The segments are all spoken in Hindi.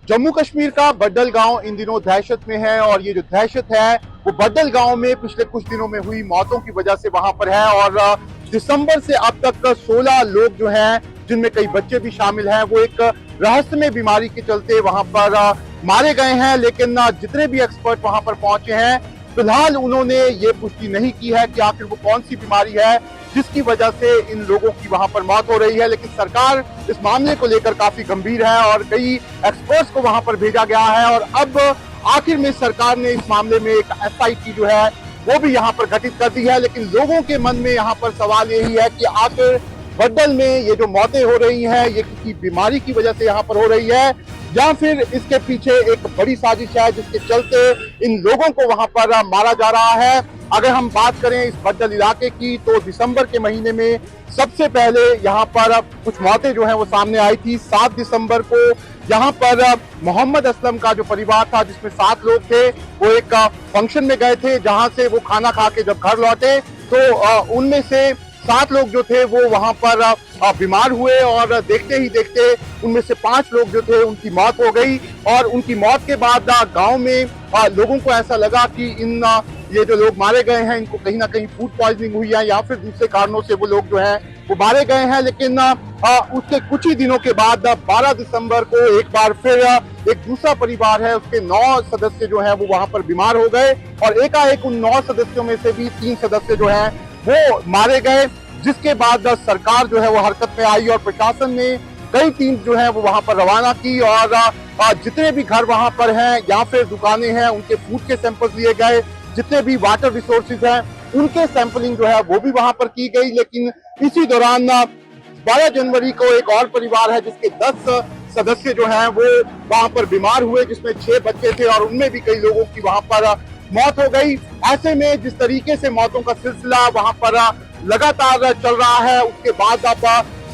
जम्मू कश्मीर का बड्डल गांव इन दिनों दहशत में है और ये जो दहशत है वो बड्डल गांव में पिछले कुछ दिनों में हुई मौतों की वजह से वहां पर है। और दिसंबर से अब तक 16 लोग जो हैं, जिनमें कई बच्चे भी शामिल हैं, वो एक रहस्यमय बीमारी के चलते वहां पर मारे गए हैं। लेकिन जितने भी एक्सपर्ट वहां पर पहुंचे हैं, फिलहाल उन्होंने ये पुष्टि नहीं की है कि आखिर वो कौन सी बीमारी है जिसकी वजह से इन लोगों की वहां पर मौत हो रही है। लेकिन सरकार इस मामले को लेकर काफी गंभीर है और कई एक्सपर्ट्स को वहां पर भेजा गया है। और अब आखिर में सरकार ने इस मामले में एक SIT जो है वो भी यहाँ पर गठित कर दी है। लेकिन लोगों के मन में यहाँ पर सवाल यही है कि आखिर बड्डल में ये जो मौतें हो रही हैं, ये किसी बीमारी की वजह से यहाँ पर हो रही है या फिर इसके पीछे एक बड़ी साजिश है जिसके चलते इन लोगों को वहां पर मारा जा रहा है। अगर हम बात करें इस बड्डल इलाके की, तो दिसंबर के महीने में सबसे पहले यहाँ पर कुछ मौतें जो है वो सामने आई थी। 7 दिसंबर को यहाँ पर मोहम्मद असलम का जो परिवार था, जिसमें 7 लोग थे, वो एक फंक्शन में गए थे, जहां से वो खाना खा के जब घर लौटे तो उनमें से 7 लोग जो थे वो वहां पर बीमार हुए और देखते ही देखते उनमें से 5 लोग जो थे उनकी मौत हो गई। और उनकी मौत के बाद गांव में लोगों को ऐसा लगा कि ये जो लोग मारे गए हैं, इनको कहीं ना कहीं फूड पॉइजनिंग हुई है या फिर दूसरे कारणों से वो लोग जो हैं वो मारे गए हैं। लेकिन उसके कुछ ही दिनों के बाद 12 दिसंबर को एक बार फिर एक दूसरा परिवार है, उसके 9 सदस्य जो है वो वहां पर बीमार हो गए और एकाएक उन 9 सदस्यों में से भी 3 सदस्य जो है वो मारे गए। जिसके बाद सरकार जो है वो हरकत में आई और प्रशासन ने कई टीम जो है वो वहां पर रवाना की और जितने भी घर वहां पर हैं या फिर दुकानें हैं, उनके फूड के सैंपल्स लिए गए। जितने भी वाटर रिसोर्सेज हैं उनके सैंपलिंग जो है वो भी वहां पर की गई। लेकिन इसी दौरान 12 जनवरी को एक और परिवार है जिसके 10 सदस्य जो हैं वो वहां पर बीमार हुए, जिसमें 6 बच्चे थे और उनमें भी कई लोगों की वहां पर मौत हो गई। ऐसे में जिस तरीके से मौतों का सिलसिला वहां पर लगातार चल रहा है, उसके बाद अब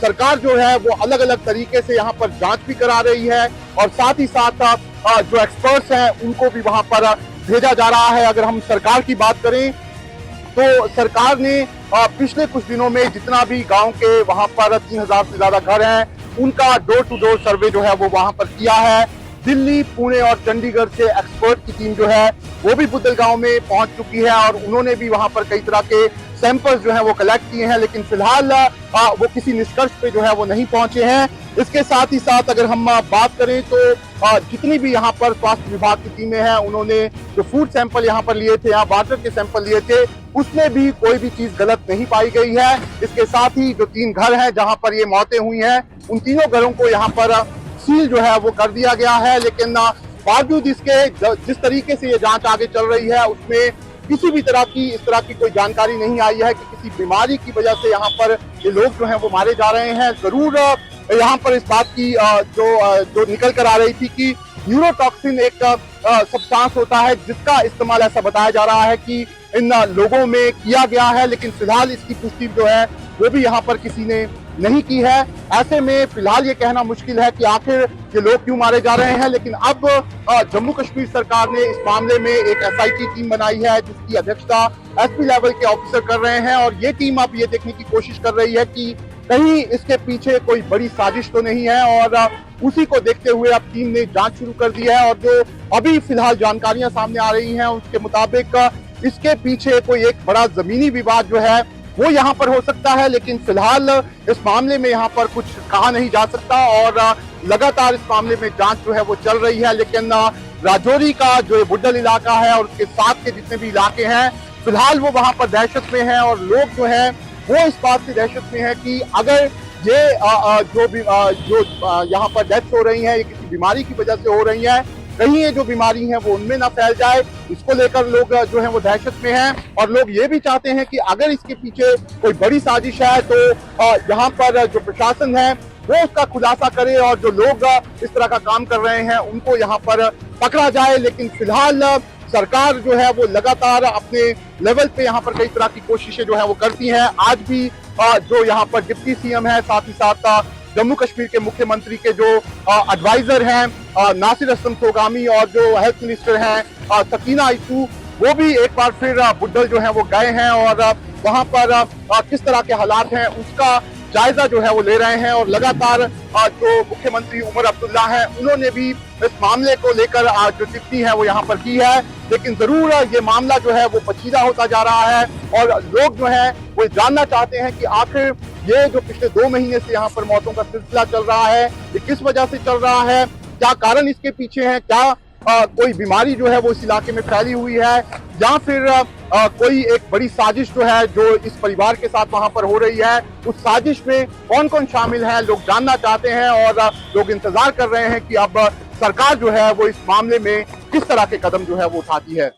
सरकार जो है वो अलग अलग तरीके से यहाँ पर जांच भी करा रही है और साथ ही साथ जो एक्सपर्ट्स हैं उनको भी वहां पर भेजा जा रहा है। अगर हम सरकार की बात करें तो सरकार ने पिछले कुछ दिनों में जितना भी गांव के वहां पर 3000 से ज्यादा घर हैं, उनका डोर टू डोर सर्वे जो है वो वहां पर किया है। दिल्ली, पुणे और चंडीगढ़ से एक्सपर्ट की टीम जो है वो भी बुद्दल गांव में पहुंच चुकी है और उन्होंने भी वहां पर कई तरह के सैंपल्स जो है वो कलेक्ट किए हैं। लेकिन फिलहाल वो किसी निष्कर्ष पे जो है वो नहीं पहुंचे हैं। इसके साथ ही साथ अगर हम बात करें तो जितनी भी यहाँ पर स्वास्थ्य विभाग की टीमें हैं, उन्होंने जो फूड सैंपल यहाँ पर लिए थे या वाटर के सैंपल लिए थे, उसमें भी कोई भी चीज गलत नहीं पाई गई है। इसके साथ ही जो 3 घर हैं जहाँ पर ये मौतें हुई हैं, उन तीनों घरों को यहाँ पर सील जो है वो कर दिया गया है। लेकिन बावजूद इसके जिस तरीके से ये जांच आगे चल रही है, उसमें किसी भी तरह की इस तरह की कोई जानकारी नहीं आई है कि किसी बीमारी की वजह से यहाँ पर ये लोग जो हैं वो मारे जा रहे हैं। जरूर यहाँ पर इस बात की जो निकल कर आ रही थी कि न्यूरोटॉक्सिन एक सब्सटेंस होता है जिसका इस्तेमाल ऐसा बताया जा रहा है कि इन लोगों में किया गया है। लेकिन फिलहाल इसकी पुष्टि जो है वो भी यहाँ पर किसी ने नहीं की है। ऐसे में फिलहाल ये कहना मुश्किल है कि आखिर ये लोग क्यों मारे जा रहे हैं। लेकिन अब जम्मू कश्मीर सरकार ने इस मामले में एक SIT टीम बनाई है जिसकी अध्यक्षता SP लेवल के ऑफिसर कर रहे हैं और ये टीम अब ये देखने की कोशिश कर रही है कि कहीं इसके पीछे कोई बड़ी साजिश तो नहीं है। और उसी को देखते हुए अब टीम ने जांच शुरू कर दी है और जो अभी फिलहाल जानकारियां सामने आ रही हैं उसके मुताबिक इसके पीछे कोई एक बड़ा जमीनी विवाद जो है वो यहाँ पर हो सकता है। लेकिन फिलहाल इस मामले में यहाँ पर कुछ कहा नहीं जा सकता और लगातार इस मामले में जांच जो है वो चल रही है। लेकिन राजौरी का जो बुड्डल इलाका है और उसके साथ के जितने भी इलाके हैं, फिलहाल वो वहां पर दहशत में हैं और लोग जो हैं वो इस बात की दहशत में है कि अगर ये जो यहाँ पर डेथ हो रही है ये किसी बीमारी की वजह से हो रही है, कहीं ये जो बीमारी है वो उनमें ना फैल जाए। इसको लेकर लोग जो है वो दहशत में हैं और लोग ये भी चाहते हैं कि अगर इसके पीछे कोई बड़ी साजिश है तो यहाँ पर जो प्रशासन है वो उसका खुलासा करे और जो लोग इस तरह का काम कर रहे हैं उनको यहाँ पर पकड़ा जाए। लेकिन फिलहाल सरकार जो है वो लगातार अपने लेवल पे यहाँ पर कई तरह की कोशिशें जो है वो करती हैं। आज भी जो यहाँ पर डिप्टी CM है, साथ ही साथ जम्मू कश्मीर के मुख्यमंत्री के जो एडवाइजर हैं नासिर असलम सोगामी और जो हेल्थ मिनिस्टर हैं सकीना इशू, वो भी एक बार फिर बुड्डल जो है वो गए हैं और वहां पर किस तरह के हालात हैं उसका जायजा जो है वो ले रहे हैं और लगातार जो मुख्यमंत्री उमर अब्दुल्ला हैं उन्होंने भी इस मामले को लेकर जो टिप्पणी है वो यहाँ पर की है। लेकिन जरूर ये मामला जो है वो पेचीदा होता जा रहा है और लोग जो है वो जानना चाहते हैं कि आखिर ये जो पिछले 2 महीने से यहाँ पर मौतों का सिलसिला चल रहा है ये किस वजह से चल रहा है, क्या कारण इसके पीछे है, क्या कोई बीमारी जो है वो इस इलाके में फैली हुई है या फिर कोई एक बड़ी साजिश जो है जो इस परिवार के साथ वहां पर हो रही है, उस साजिश में कौन कौन शामिल है लोग जानना चाहते हैं और लोग इंतजार कर रहे हैं कि अब सरकार जो है वो इस मामले में किस तरह के कदम जो है वो उठाती है।